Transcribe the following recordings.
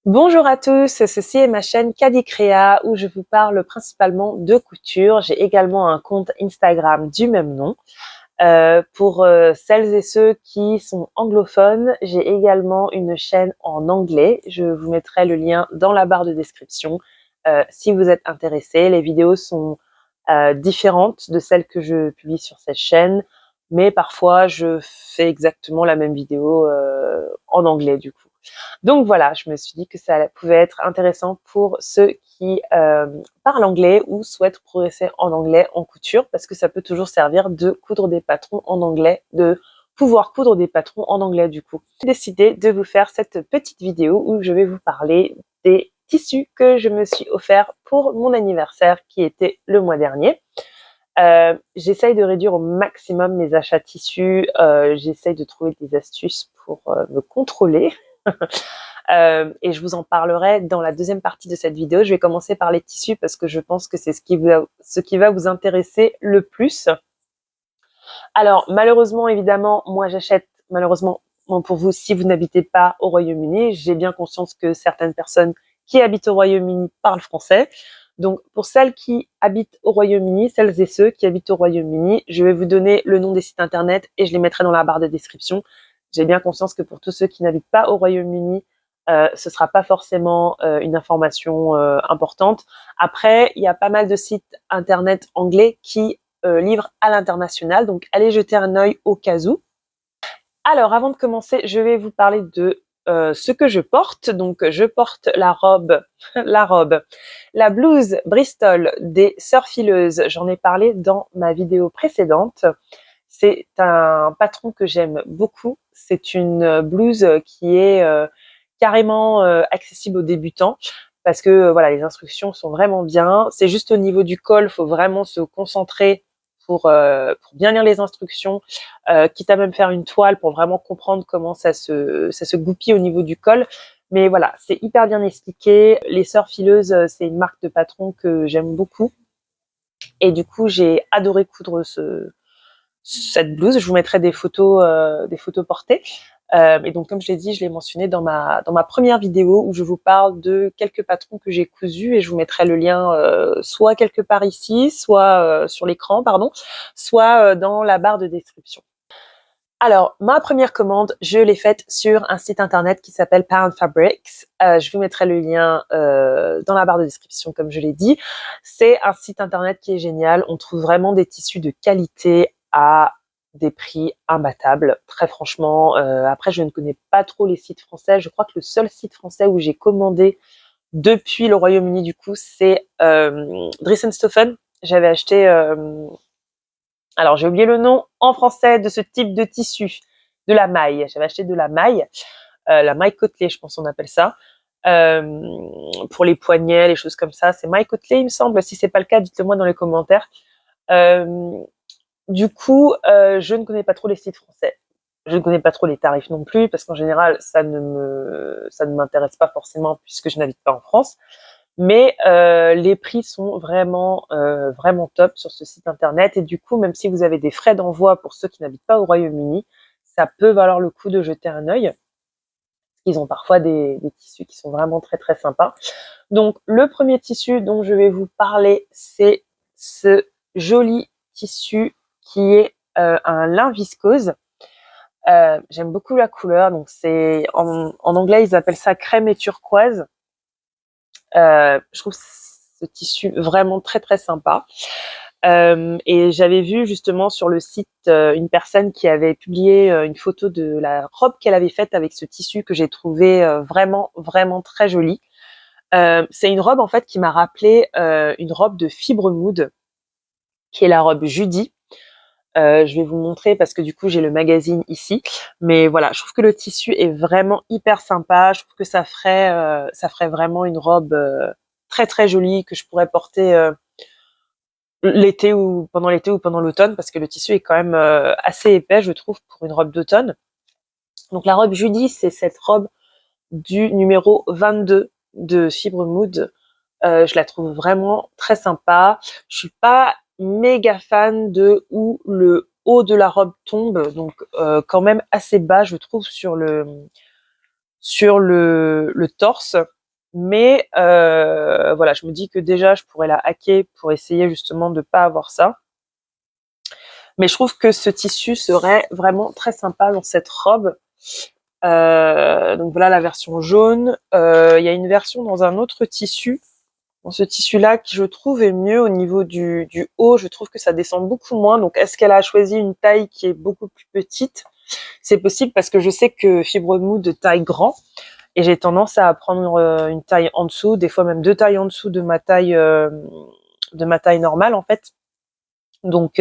Bonjour à tous, ceci est ma chaîne Cadicrea où je vous parle principalement de couture. J'ai également un compte Instagram du même nom. Pour celles et ceux qui sont anglophones, j'ai également une chaîne en anglais. Je vous mettrai le lien dans la barre de description si vous êtes intéressés. Les vidéos sont différentes de celles que je publie sur cette chaîne, mais parfois je fais exactement la même vidéo en anglais du coup. Donc voilà, je me suis dit que ça pouvait être intéressant pour ceux qui parlent anglais ou souhaitent progresser en anglais en couture, parce que ça peut toujours servir de coudre des patrons en anglais, de pouvoir coudre des patrons en anglais du coup. J'ai décidé de vous faire cette petite vidéo où je vais vous parler des tissus que je me suis offert pour mon anniversaire qui était le mois dernier. J'essaye de réduire au maximum mes achats de tissus, j'essaye de trouver des astuces pour me contrôler. Et je vous en parlerai dans la deuxième partie de cette vidéo. Je vais commencer par les tissus parce que je pense que c'est ce qui va vous intéresser le plus. Alors malheureusement, évidemment, moi j'achète malheureusement pour vous si vous n'habitez pas au Royaume-Uni. J'ai bien conscience que certaines personnes qui habitent au Royaume-Uni parlent français. Donc pour celles qui habitent au Royaume-Uni, celles et ceux qui habitent au Royaume-Uni, je vais vous donner le nom des sites internet et je les mettrai dans la barre de description. J'ai bien conscience que pour tous ceux qui n'habitent pas au Royaume-Uni, ce sera pas forcément une information importante. Après, il y a pas mal de sites internet anglais qui livrent à l'international, donc allez jeter un œil au cas où. Alors, avant de commencer, je vais vous parler de ce que je porte. Donc, je porte la robe, la blouse Bristol des Sœurs Fileuses. J'en ai parlé dans ma vidéo précédente. C'est un patron que j'aime beaucoup. C'est une blouse qui est carrément accessible aux débutants parce que voilà, les instructions sont vraiment bien. C'est juste au niveau du col, faut vraiment se concentrer pour bien lire les instructions, quitte à même faire une toile pour vraiment comprendre comment ça se goupille au niveau du col. Mais voilà, c'est hyper bien expliqué. Les Sœurs Fileuses, c'est une marque de patron que j'aime beaucoup. Et du coup, j'ai adoré coudre cette blouse. Je vous mettrai des photos portées. Et donc, comme je l'ai dit, je l'ai mentionné dans ma première vidéo où je vous parle de quelques patrons que j'ai cousus et je vous mettrai le lien soit quelque part ici, soit sur l'écran, pardon, soit dans la barre de description. Alors, ma première commande, je l'ai faite sur un site internet qui s'appelle Pound Fabrics. Je vous mettrai le lien dans la barre de description, comme je l'ai dit. C'est un site internet qui est génial. On trouve vraiment des tissus de qualité à des prix imbattables. Très franchement, après, je ne connais pas trop les sites français. Je crois que le seul site français où j'ai commandé depuis le Royaume-Uni, du coup, c'est Dries & Stoffen. J'avais acheté... alors, j'ai oublié le nom en français de ce type de tissu, de la maille. J'avais acheté de la maille côtelée, je pense qu'on appelle ça, pour les poignets, les choses comme ça. C'est maille côtelée, il me semble. Si c'est pas le cas, dites-le moi dans les commentaires. Euh, du coup, je ne connais pas trop les sites français. Je ne connais pas trop les tarifs non plus, parce qu'en général, ça ne m'intéresse pas forcément puisque je n'habite pas en France. Mais les prix sont vraiment top sur ce site internet et du coup, même si vous avez des frais d'envoi pour ceux qui n'habitent pas au Royaume-Uni, ça peut valoir le coup de jeter un œil. Ils ont parfois des tissus qui sont vraiment très sympas. Donc le premier tissu dont je vais vous parler, c'est ce joli tissu qui est un lin viscose. J'aime beaucoup la couleur, donc c'est en anglais ils appellent ça crème et turquoise. Je trouve ce tissu vraiment très sympa. Et j'avais vu justement sur le site une personne qui avait publié une photo de la robe qu'elle avait faite avec ce tissu que j'ai trouvé vraiment très jolie. C'est une robe en fait qui m'a rappelé une robe de Fibre Mood, qui est la robe Judy. Je vais vous montrer parce que du coup j'ai le magazine ici, mais voilà, je trouve que le tissu est vraiment hyper sympa. Je trouve que ça ferait vraiment une robe très jolie que je pourrais porter l'été ou pendant l'automne parce que le tissu est quand même assez épais, je trouve, pour une robe d'automne. Donc la robe Judy, c'est cette robe du numéro 22 de Fibre Mood. Je la trouve vraiment très sympa. Je suis pas méga fan de où le haut de la robe tombe, donc quand même assez bas, je trouve, sur le torse. Mais voilà, je me dis que déjà, je pourrais la hacker pour essayer justement de pas avoir ça. Mais je trouve que ce tissu serait vraiment très sympa dans cette robe. Donc voilà la version jaune. Il y a une version dans un autre tissu. Dans ce tissu-là, qui je trouve est mieux au niveau du haut. Je trouve que ça descend beaucoup moins. Donc est-ce qu'elle a choisi une taille qui est beaucoup plus petite? C'est possible parce que je sais que Fibre Mood taille grand. Et j'ai tendance à prendre une taille en dessous, des fois même 2 tailles en dessous de ma taille normale en fait. Donc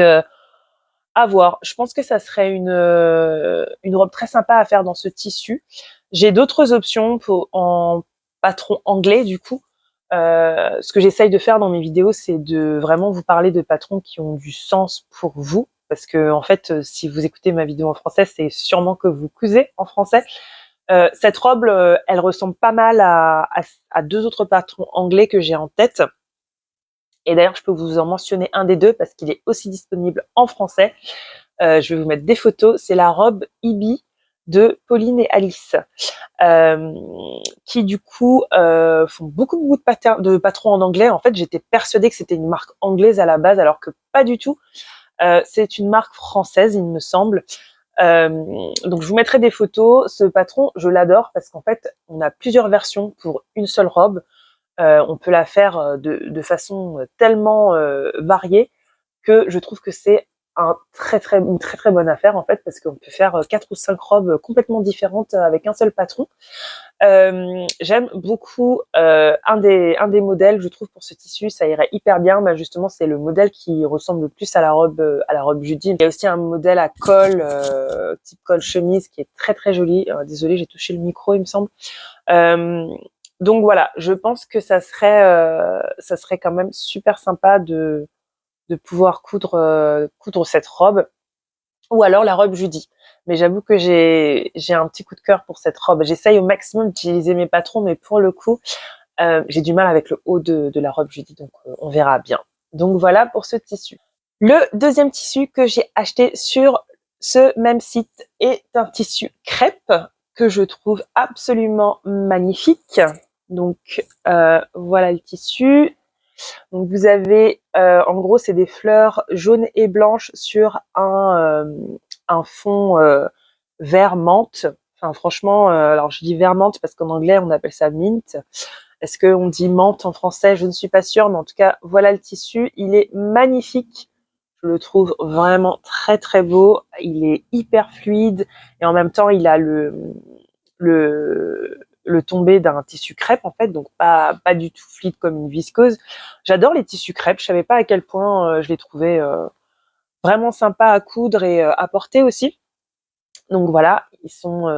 à voir. Je pense que ça serait une robe très sympa à faire dans ce tissu. J'ai d'autres options en patron anglais du coup. Ce que j'essaye de faire dans mes vidéos, c'est de vraiment vous parler de patrons qui ont du sens pour vous. Parce que en fait, si vous écoutez ma vidéo en français, c'est sûrement que vous cousez en français. Cette robe, elle ressemble pas mal à deux autres patrons anglais que j'ai en tête. Et d'ailleurs, je peux vous en mentionner un des deux parce qu'il est aussi disponible en français. Je vais vous mettre des photos. C'est la robe Ibi de Pauline et Alice, qui du coup font beaucoup de patrons en anglais. En fait, j'étais persuadée que c'était une marque anglaise à la base, alors que pas du tout. C'est une marque française, il me semble. Donc je vous mettrai des photos. Ce patron, je l'adore parce qu'en fait, on a plusieurs versions pour une seule robe. On peut la faire de façon tellement variée que je trouve que c'est une très bonne affaire en fait, parce qu'on peut faire 4 ou 5 robes complètement différentes avec un seul patron. J'aime beaucoup un des modèles, je trouve, pour ce tissu, ça irait hyper bien. Bah, justement, c'est le modèle qui ressemble le plus à la robe Judy. Il y a aussi un modèle à col, type col chemise, qui est très joli. Désolée, j'ai touché le micro, il me semble. Euh, donc voilà, je pense que ça serait quand même super sympa de pouvoir coudre cette robe, ou alors la robe Judy. Mais j'avoue que j'ai un petit coup de cœur pour cette robe. J'essaye au maximum d'utiliser mes patrons, mais pour le coup, j'ai du mal avec le haut de la robe Judy, donc on verra bien. Donc voilà pour ce tissu. Le deuxième tissu que j'ai acheté sur ce même site est un tissu crêpe que je trouve absolument magnifique. Donc voilà le tissu. Donc vous avez, en gros, c'est des fleurs jaunes et blanches sur un fond vert menthe. Enfin, franchement, alors je dis vert menthe parce qu'en anglais on appelle ça mint. Est-ce qu'on dit menthe en français? Je ne suis pas sûre, mais en tout cas, voilà le tissu. Il est magnifique. Je le trouve vraiment très beau. Il est hyper fluide et en même temps, il a le tombé d'un tissu crêpe en fait, donc pas du tout fluide comme une viscose. J'adore les tissus crêpes. Je savais pas à quel point je les trouvais vraiment sympas à coudre et à porter aussi. Donc voilà, ils sont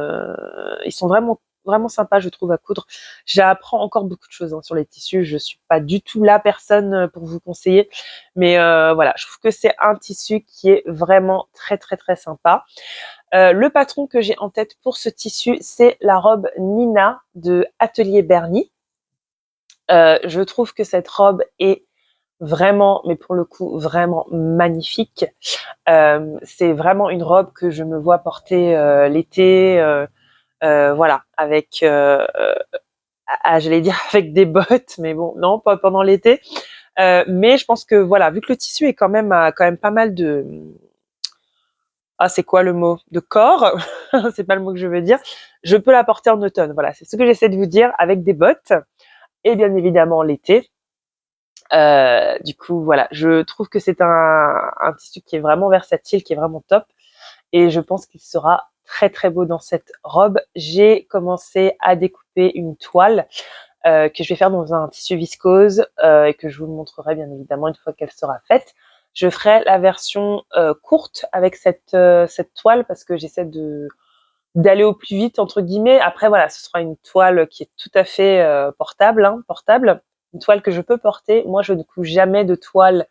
vraiment sympas, je trouve, à coudre. J'apprends encore beaucoup de choses sur les tissus. Je suis pas du tout la personne pour vous conseiller, mais voilà, je trouve que c'est un tissu qui est vraiment très sympa. Le patron que j'ai en tête pour ce tissu, c'est la robe Nina de Atelier Bernie. Je trouve que cette robe est vraiment, mais pour le coup, vraiment magnifique. C'est vraiment une robe que je me vois porter l'été, voilà, avec, j'allais dire avec des bottes, mais bon, non, pas pendant l'été. Mais je pense que voilà, vu que le tissu est quand même pas mal de, c'est quoi le mot? De corps, c'est pas le mot que je veux dire. Je peux la porter en automne. Voilà, c'est ce que j'essaie de vous dire avec des bottes et bien évidemment l'été. Du coup, voilà, je trouve que c'est un tissu qui est vraiment versatile, qui est vraiment top. Et je pense qu'il sera très beau dans cette robe. J'ai commencé à découper une toile que je vais faire dans un tissu viscose et que je vous montrerai bien évidemment une fois qu'elle sera faite. Je ferai la version courte avec cette toile parce que j'essaie d'aller au plus vite entre guillemets. Après voilà, ce sera une toile qui est tout à fait portable, une toile que je peux porter. Moi, je ne couds jamais de toile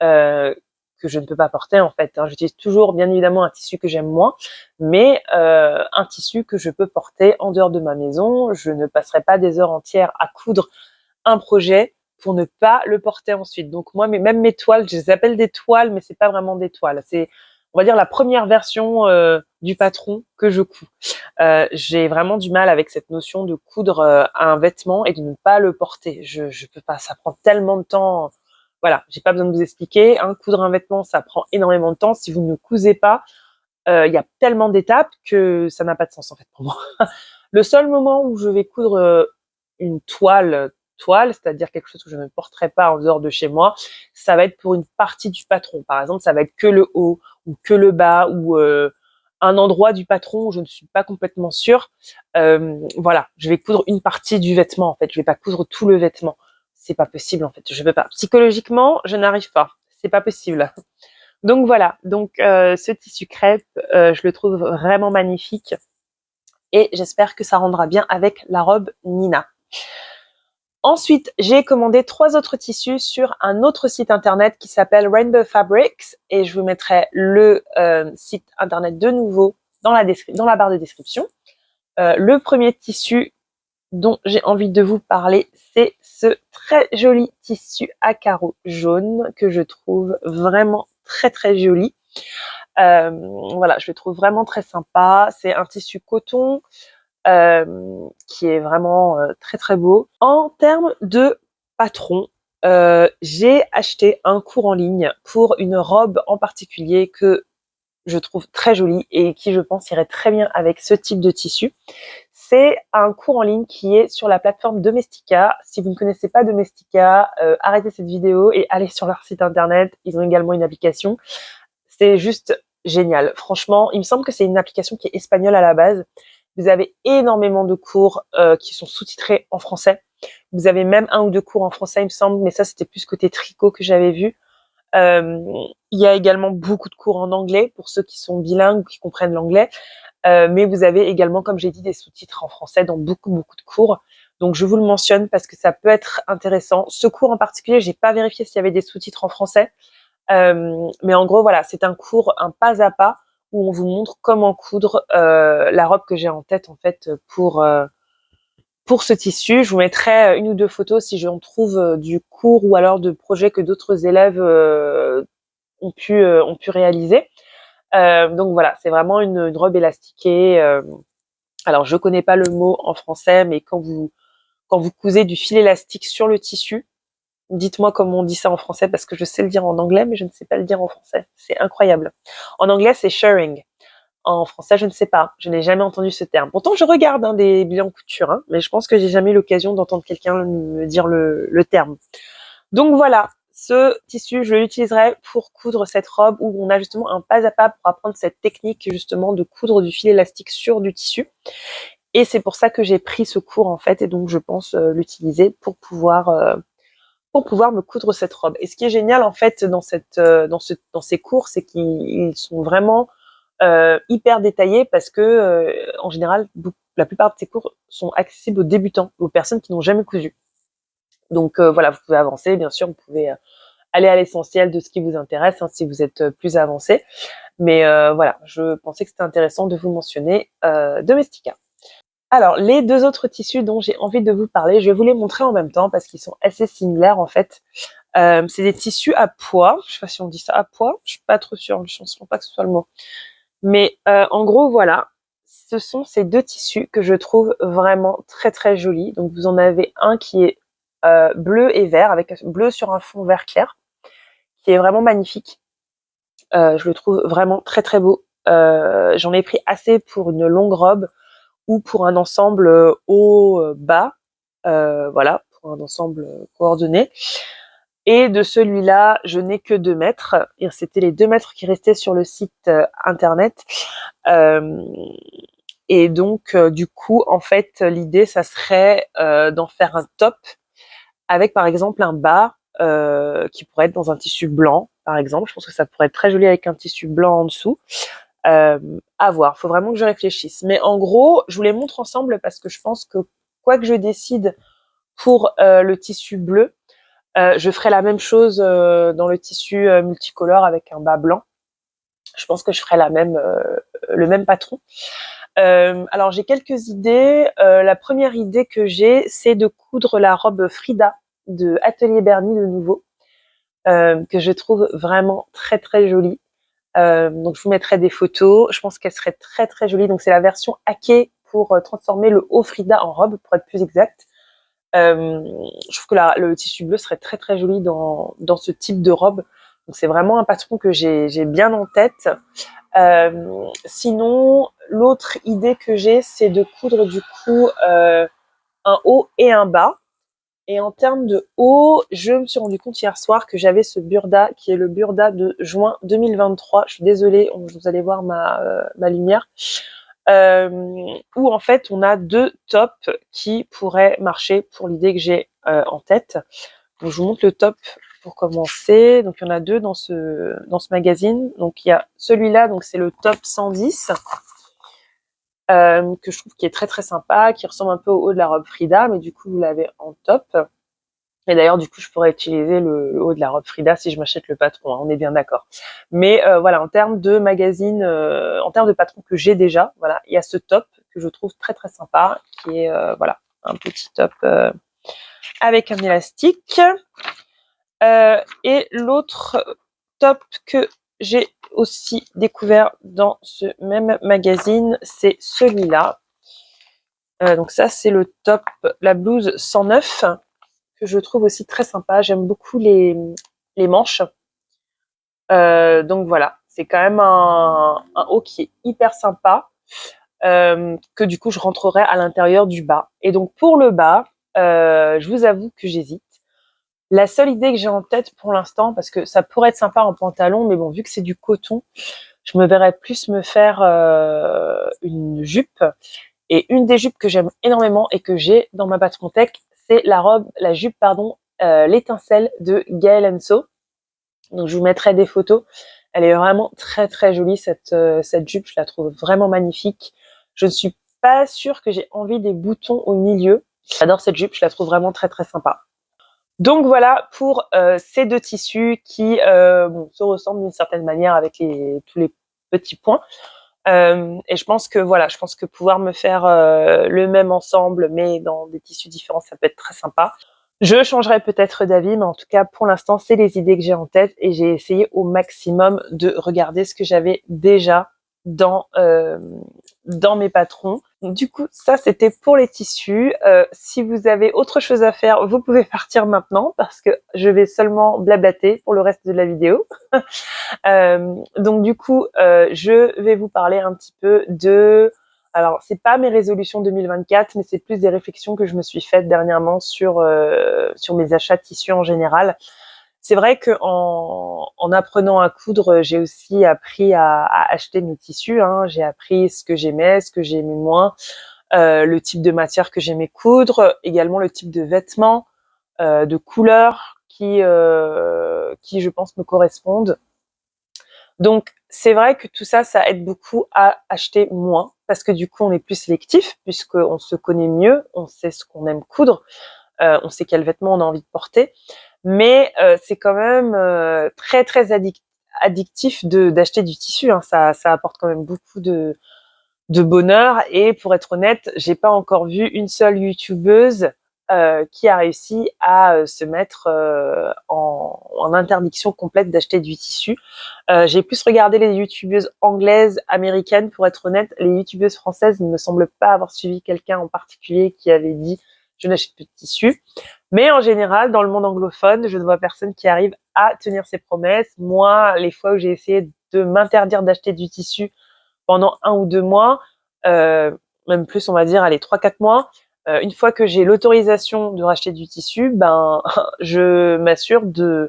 que je ne peux pas porter en fait. J'utilise toujours bien évidemment un tissu que j'aime moins, mais un tissu que je peux porter en dehors de ma maison. Je ne passerai pas des heures entières à coudre un projet pour ne pas le porter ensuite. Donc moi, même mes toiles, je les appelle des toiles, mais c'est pas vraiment des toiles. on va dire la première version du patron que je couds. J'ai vraiment du mal avec cette notion de coudre un vêtement et de ne pas le porter. Je peux pas, ça prend tellement de temps. Voilà, j'ai pas besoin de vous expliquer. Hein, coudre un vêtement, ça prend énormément de temps. Si vous ne cousez pas, il y a tellement d'étapes que ça n'a pas de sens en fait pour moi. Le seul moment où je vais coudre une toile, c'est-à-dire quelque chose que je ne porterai pas en dehors de chez moi, ça va être pour une partie du patron. Par exemple, ça va être que le haut ou que le bas ou un endroit du patron où je ne suis pas complètement sûre. Voilà, je vais coudre une partie du vêtement en fait. Je vais pas coudre tout le vêtement. C'est pas possible en fait. Je peux pas. Psychologiquement, je n'arrive pas. C'est pas possible. Donc voilà. Donc ce tissu crêpe, je le trouve vraiment magnifique et j'espère que ça rendra bien avec la robe Nina. Ensuite, j'ai commandé 3 autres tissus sur un autre site internet qui s'appelle Rainbow Fabrics et je vous mettrai le site internet de nouveau dans la barre de description. Le premier tissu dont j'ai envie de vous parler, c'est ce très joli tissu à carreaux jaune que je trouve vraiment très très joli. Voilà, je le trouve vraiment très sympa. C'est un tissu coton qui est vraiment très très beau. En termes de patron, j'ai acheté un cours en ligne pour une robe en particulier que je trouve très jolie et qui je pense irait très bien avec ce type de tissu. C'est un cours en ligne qui est sur la plateforme Domestika. Si vous ne connaissez pas Domestika, arrêtez cette vidéo et allez sur leur site internet. Ils ont également une application. C'est juste génial. Franchement, il me semble que c'est une application qui est espagnole à la base. Vous avez énormément de cours qui sont sous-titrés en français. Vous avez même 1 ou 2 cours en français, il me semble, mais ça, c'était plus côté tricot que j'avais vu. Il y a également beaucoup de cours en anglais pour ceux qui sont bilingues ou qui comprennent l'anglais. Mais vous avez également, comme j'ai dit, des sous-titres en français dans beaucoup, beaucoup de cours. Donc, je vous le mentionne parce que ça peut être intéressant. Ce cours en particulier, j'ai pas vérifié s'il y avait des sous-titres en français. Mais en gros, voilà, c'est un cours, un pas à pas, où on vous montre comment coudre la robe que j'ai en tête, en fait, pour ce tissu. Je vous mettrai 1 ou 2 photos si j'en trouve du cours ou alors de projets que d'autres élèves ont pu réaliser. Donc voilà, c'est vraiment une robe élastiquée. Alors je connais pas le mot en français, mais quand vous cousez du fil élastique sur le tissu, dites-moi comment on dit ça en français parce que je sais le dire en anglais, mais je ne sais pas le dire en français. C'est incroyable. En anglais, c'est shirring. En français, je ne sais pas. Je n'ai jamais entendu ce terme. Pourtant, je regarde des bilans couture, mais je pense que j'ai jamais eu l'occasion d'entendre quelqu'un me dire le terme. Donc voilà, ce tissu, je l'utiliserai pour coudre cette robe où on a justement un pas à pas pour apprendre cette technique justement de coudre du fil élastique sur du tissu. Et c'est pour ça que j'ai pris ce cours en fait, et donc je pense l'utiliser pour pouvoir me coudre cette robe. Et ce qui est génial en fait dans ces cours, c'est qu'ils sont vraiment hyper détaillés parce que en général, la plupart de ces cours sont accessibles aux débutants, aux personnes qui n'ont jamais cousu. Donc voilà, vous pouvez avancer, bien sûr, vous pouvez aller à l'essentiel de ce qui vous intéresse si vous êtes plus avancé. Mais voilà, je pensais que c'était intéressant de vous mentionner Domestika. Alors, les 2 autres tissus dont j'ai envie de vous parler, je vais vous les montrer en même temps parce qu'ils sont assez similaires en fait. C'est des tissus à pois. Je sais pas si on dit ça à pois. Je suis pas trop sûre. Je ne pense pas que ce soit le mot. Mais en gros, voilà. Ce sont ces 2 tissus que je trouve vraiment très très jolis. Donc, vous en avez un qui est bleu et vert, avec bleu sur un fond vert clair, qui est vraiment magnifique. Je le trouve vraiment très très beau. J'en ai pris assez pour une longue robe ou pour un ensemble haut-bas, voilà, pour un ensemble coordonné. Et de celui-là, je n'ai que 2 mètres. Et c'était les 2 mètres qui restaient sur le site internet. Et donc, du coup, en fait, l'idée, ça serait d'en faire un top avec, par exemple, un bas qui pourrait être dans un tissu blanc, par exemple. Je pense que ça pourrait être très joli avec un tissu blanc en dessous. À voir, faut vraiment que je réfléchisse. Mais en gros, je vous les montre ensemble parce que je pense que quoi que je décide pour le tissu bleu, je ferai la même chose dans le tissu multicolore avec un bas blanc. Je pense que je ferai le même patron. Alors j'ai quelques idées. La première idée que j'ai, c'est de coudre la robe Frida de Atelier Bernie de nouveau, que je trouve vraiment très très jolie. Donc je vous mettrai des photos. Je pense qu'elle serait très très jolie. Donc c'est la version hackée pour transformer le haut Frida en robe, pour être plus exact. Je trouve que le tissu bleu serait très très joli dans ce type de robe. Donc c'est vraiment un patron que j'ai bien en tête. Sinon, l'autre idée que j'ai, c'est de coudre du coup un haut et un bas. Et en termes de haut, je me suis rendu compte hier soir que j'avais ce burda qui est le burda de juin 2023. Je suis désolée, vous allez voir ma lumière. Où en fait on a deux tops qui pourraient marcher pour l'idée que j'ai en tête. Donc je vous montre le top pour commencer. Donc il y en a deux dans ce magazine. Donc il y a celui-là, donc c'est le top 110. Que je trouve qui est très très sympa, qui ressemble un peu au haut de la robe Frida, mais du coup vous l'avez en top. Et d'ailleurs, du coup, je pourrais utiliser le haut de la robe Frida si je m'achète le patron, hein, on est bien d'accord. Mais voilà, en termes de magazine, en termes de patron que j'ai déjà, voilà, il y a ce top que je trouve très très sympa, qui est voilà, un petit top avec un élastique. Et l'autre top que j'ai aussi découvert dans ce même magazine, c'est celui-là. Donc ça, c'est le top, la blouse 109, que je trouve aussi très sympa. J'aime beaucoup les manches. Donc voilà, c'est quand même un haut qui est hyper sympa, que du coup je rentrerai à l'intérieur du bas. Et donc pour le bas, je vous avoue que j'hésite. La seule idée que j'ai en tête pour l'instant, parce que ça pourrait être sympa en pantalon, mais bon, vu que c'est du coton, je me verrais plus me faire une jupe. Et une des jupes que j'aime énormément et que j'ai dans ma patron tech, c'est la jupe, l'étincelle de Gaël Enso. Donc je vous mettrai des photos. Elle est vraiment très très jolie cette jupe, je la trouve vraiment magnifique. Je ne suis pas sûre que j'ai envie des boutons au milieu. J'adore cette jupe, je la trouve vraiment très très sympa. Donc voilà pour ces deux tissus qui se ressemblent d'une certaine manière avec tous les petits points. Et je pense que pouvoir me faire le même ensemble mais dans des tissus différents, ça peut être très sympa. Je changerai peut-être d'avis, mais en tout cas, pour l'instant, c'est les idées que j'ai en tête et j'ai essayé au maximum de regarder ce que j'avais déjà dans mes patrons. Du coup, ça, c'était pour les tissus. Si vous avez autre chose à faire, vous pouvez partir maintenant parce que je vais seulement blablater pour le reste de la vidéo. Donc du coup, je vais vous parler un petit peu de... Alors, c'est pas mes résolutions 2024, mais c'est plus des réflexions que je me suis faites dernièrement sur mes achats de tissus en général. C'est vrai que en apprenant à coudre, j'ai aussi appris à acheter mes tissus, hein. J'ai appris ce que j'aimais, ce que j'aimais moins, le type de matière que j'aimais coudre, également le type de vêtements, de couleurs qui, je pense, me correspondent. Donc, c'est vrai que tout ça, ça aide beaucoup à acheter moins parce que du coup, on est plus sélectif puisqu'on se connaît mieux, on sait ce qu'on aime coudre, on sait quels vêtements on a envie de porter. Mais c'est quand même très très addictif d'acheter du tissu, hein. Ça apporte quand même beaucoup de bonheur. Et pour être honnête, j'ai pas encore vu une seule youtubeuse qui a réussi à se mettre en interdiction complète d'acheter du tissu. J'ai plus regardé les youtubeuses anglaises, américaines. Pour être honnête, les youtubeuses françaises ne me semblent pas avoir suivi quelqu'un en particulier qui avait dit je n'achète plus de tissu. Mais en général, dans le monde anglophone, je ne vois personne qui arrive à tenir ses promesses. Moi, les fois où j'ai essayé de m'interdire d'acheter du tissu pendant 1 ou 2 mois, même plus, on va dire, allez, 3-4 mois, une fois que j'ai l'autorisation de racheter du tissu, ben, je m'assure de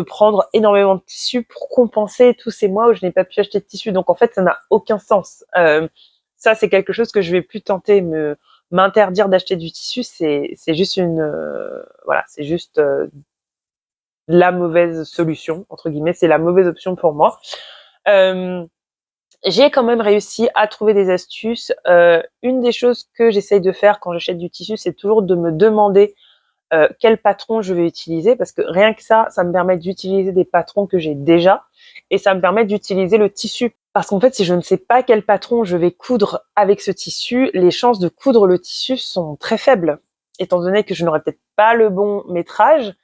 prendre énormément de tissu pour compenser tous ces mois où je n'ai pas pu acheter de tissu. Donc en fait, ça n'a aucun sens. Ça, c'est quelque chose que je vais plus tenter. M'interdire d'acheter du tissu, c'est juste c'est juste la mauvaise solution entre guillemets. C'est la mauvaise option pour moi. J'ai quand même réussi à trouver des astuces. Une des choses que j'essaye de faire quand j'achète du tissu, c'est toujours de me demander quel patron je vais utiliser, parce que rien que ça me permet d'utiliser des patrons que j'ai déjà et ça me permet d'utiliser le tissu. Parce qu'en fait, si je ne sais pas quel patron je vais coudre avec ce tissu, les chances de coudre le tissu sont très faibles, étant donné que je n'aurai peut-être pas le bon métrage,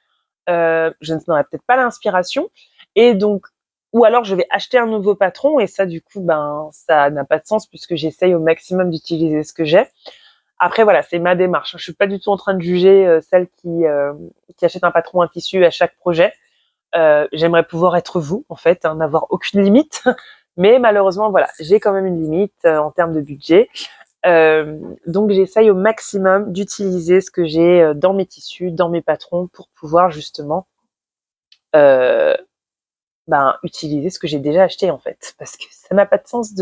je n'aurai peut-être pas l'inspiration, et donc ou alors je vais acheter un nouveau patron et ça du coup ben ça n'a pas de sens puisque j'essaye au maximum d'utiliser ce que j'ai. Après voilà, c'est ma démarche. Je suis pas du tout en train de juger celle qui achète un patron, un tissu à chaque projet. J'aimerais pouvoir être vous en fait, hein, n'avoir aucune limite, mais malheureusement voilà, j'ai quand même une limite en termes de budget. Donc j'essaye au maximum d'utiliser ce que j'ai dans mes tissus, dans mes patrons pour pouvoir justement euh, utiliser ce que j'ai déjà acheté en fait, parce que ça n'a pas de sens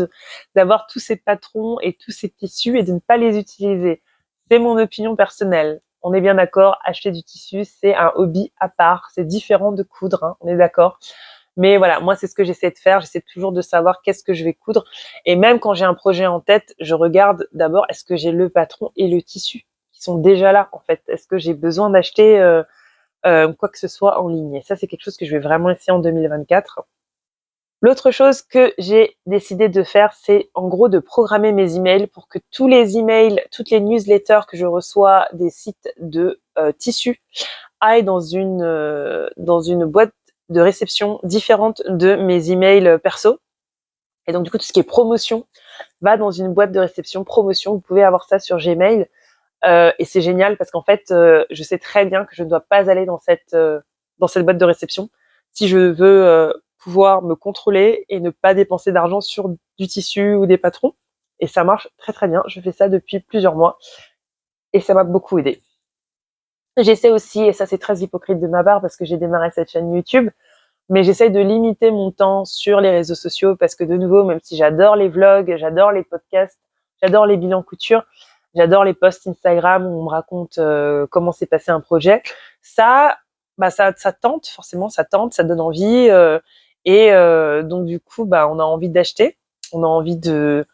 d'avoir tous ces patrons et tous ces tissus et de ne pas les utiliser. C'est mon opinion personnelle. On est bien d'accord, acheter du tissu, c'est un hobby à part, c'est différent de coudre, hein, on est d'accord. Mais voilà, moi c'est ce que j'essaie de faire, j'essaie toujours de savoir qu'est-ce que je vais coudre. Et même quand j'ai un projet en tête, je regarde d'abord est-ce que j'ai le patron et le tissu qui sont déjà là en fait. Est-ce que j'ai besoin d'acheter quoi que ce soit en ligne. Et ça, c'est quelque chose que je vais vraiment essayer en 2024. L'autre chose que j'ai décidé de faire, c'est en gros de programmer mes emails pour que tous les emails, toutes les newsletters que je reçois des sites de tissus aillent dans une boîte de réception différente de mes emails perso. Et donc du coup, tout ce qui est promotion va dans une boîte de réception promotion. Vous pouvez avoir ça sur Gmail. Et c'est génial parce qu'en fait, je sais très bien que je ne dois pas aller dans cette boîte de réception si je veux pouvoir me contrôler et ne pas dépenser d'argent sur du tissu ou des patrons. Et ça marche très très bien. Je fais ça depuis plusieurs mois et ça m'a beaucoup aidé. J'essaie aussi, et ça c'est très hypocrite de ma part parce que j'ai démarré cette chaîne YouTube, mais j'essaie de limiter mon temps sur les réseaux sociaux parce que de nouveau, même si j'adore les vlogs, j'adore les podcasts, j'adore les bilans couture, j'adore les posts Instagram où on me raconte comment s'est passé un projet, ça tente, forcément ça tente, ça donne envie donc du coup on a envie d'acheter, on a envie de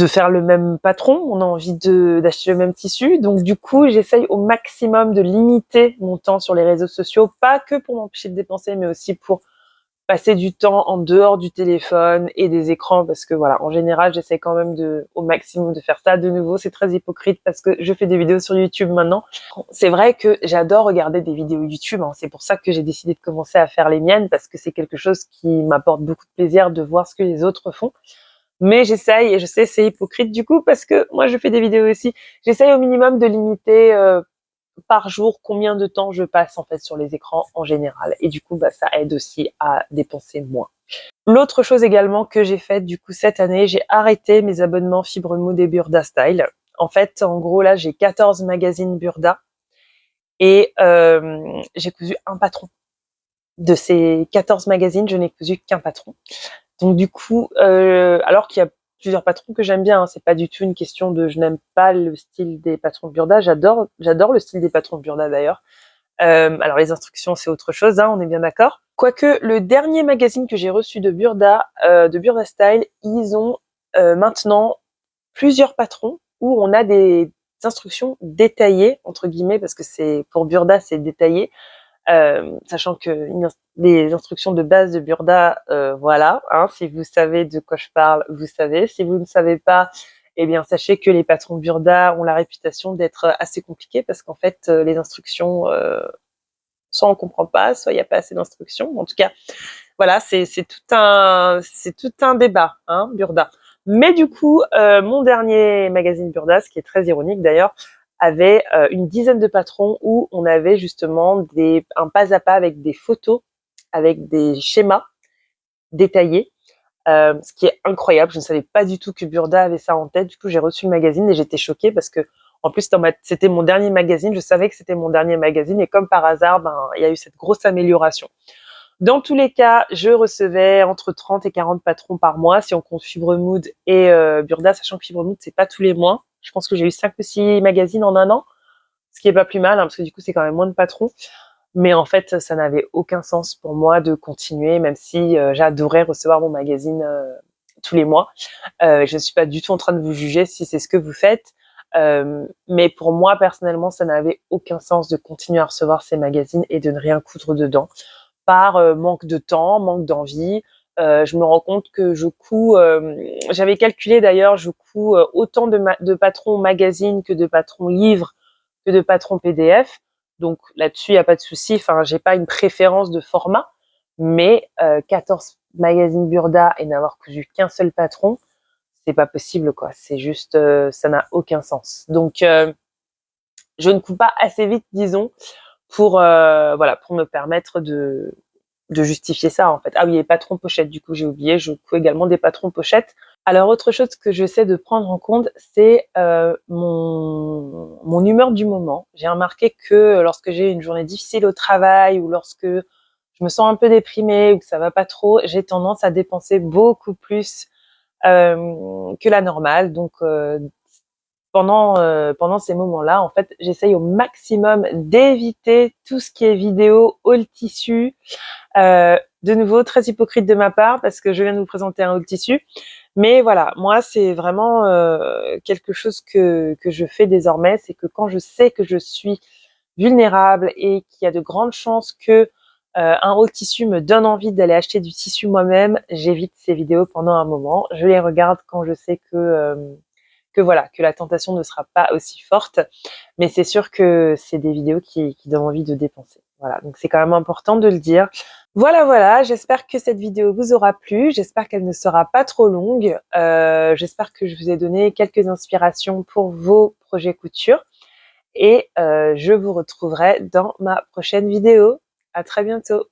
faire le même patron, on a envie d'acheter le même tissu. Donc du coup, j'essaye au maximum de limiter mon temps sur les réseaux sociaux, pas que pour m'empêcher de dépenser, mais aussi pour passer du temps en dehors du téléphone et des écrans, parce que voilà, en général, j'essaie quand même au maximum de faire ça. De nouveau, c'est très hypocrite parce que je fais des vidéos sur YouTube maintenant. C'est vrai que j'adore regarder des vidéos YouTube, hein. C'est pour ça que j'ai décidé de commencer à faire les miennes, parce que c'est quelque chose qui m'apporte beaucoup de plaisir de voir ce que les autres font. Mais j'essaye, et je sais c'est hypocrite du coup parce que moi je fais des vidéos aussi, j'essaye au minimum de limiter par jour combien de temps je passe en fait sur les écrans en général, et du coup ça aide aussi à dépenser moins. L'autre chose également que j'ai faite du coup cette année, j'ai arrêté mes abonnements Fibre Mood et Burda Style. En fait, en gros là j'ai 14 magazines Burda et j'ai cousu un patron. De ces 14 magazines, je n'ai cousu qu'un patron. Donc du coup, alors qu'il y a plusieurs patrons que j'aime bien, hein, c'est pas du tout une question de je n'aime pas le style des patrons de Burda, j'adore le style des patrons de Burda d'ailleurs. Alors les instructions c'est autre chose, hein, on est bien d'accord. Quoique le dernier magazine que j'ai reçu de Burda Style, ils ont maintenant plusieurs patrons où on a des instructions détaillées entre guillemets parce que c'est pour Burda c'est détaillé. Sachant que les instructions de base de Burda, voilà, hein, si vous savez de quoi je parle, vous savez. Si vous ne savez pas, eh bien sachez que les patrons Burda ont la réputation d'être assez compliqués parce qu'en fait les instructions, soit on comprend pas, soit il n'y a pas assez d'instructions. En tout cas, voilà, c'est tout un débat, hein, Burda. Mais du coup, mon dernier magazine Burda, ce qui est très ironique d'ailleurs, avait une dizaine de patrons où on avait justement un pas à pas avec des photos, avec des schémas détaillés, ce qui est incroyable. Je ne savais pas du tout que Burda avait ça en tête. Du coup, j'ai reçu le magazine et j'étais choquée parce que en plus, c'était mon dernier magazine. Je savais que c'était mon dernier magazine et comme par hasard, il y a eu cette grosse amélioration. Dans tous les cas, je recevais entre 30 et 40 patrons par mois si on compte Fibre Mood et Burda, sachant que Fibre Mood, c'est pas tous les mois. Je pense que j'ai eu 5 ou 6 magazines en un an, ce qui est pas plus mal, hein, parce que du coup, c'est quand même moins de patrons. Mais en fait, ça n'avait aucun sens pour moi de continuer, même si j'adorais recevoir mon magazine tous les mois. Je ne suis pas du tout en train de vous juger si c'est ce que vous faites. Mais pour moi, personnellement, ça n'avait aucun sens de continuer à recevoir ces magazines et de ne rien coudre dedans par manque de temps, manque d'envie. Je me rends compte que je couds, j'avais calculé d'ailleurs, je couds autant de patrons magazines que de patrons livres, que de patrons PDF. Donc là-dessus, il n'y a pas de souci. Enfin, j'ai pas une préférence de format. Mais 14 magazines Burda et n'avoir cousu qu'un seul patron, c'est pas possible, quoi. C'est juste, ça n'a aucun sens. Donc, je ne couds pas assez vite, disons, pour voilà, pour me permettre de justifier ça, en fait. Ah oui, les patrons pochettes, du coup, j'ai oublié, je couds également des patrons pochettes. Alors, autre chose que j'essaie de prendre en compte, c'est mon humeur du moment. J'ai remarqué que lorsque j'ai une journée difficile au travail ou lorsque je me sens un peu déprimée ou que ça va pas trop, j'ai tendance à dépenser beaucoup plus que la normale. Donc, pendant ces moments-là, en fait, j'essaye au maximum d'éviter tout ce qui est vidéo, haul tissu. De nouveau, très hypocrite de ma part parce que je viens de vous présenter un haul tissu. Mais voilà, moi, c'est vraiment quelque chose que je fais désormais, c'est que quand je sais que je suis vulnérable et qu'il y a de grandes chances que un haul tissu me donne envie d'aller acheter du tissu moi-même, j'évite ces vidéos pendant un moment. Je les regarde quand je sais que voilà, que la tentation ne sera pas aussi forte. Mais c'est sûr que c'est des vidéos qui donnent envie de dépenser. Voilà, donc c'est quand même important de le dire. Voilà, voilà, j'espère que cette vidéo vous aura plu, j'espère qu'elle ne sera pas trop longue, j'espère que je vous ai donné quelques inspirations pour vos projets couture et je vous retrouverai dans ma prochaine vidéo. À très bientôt.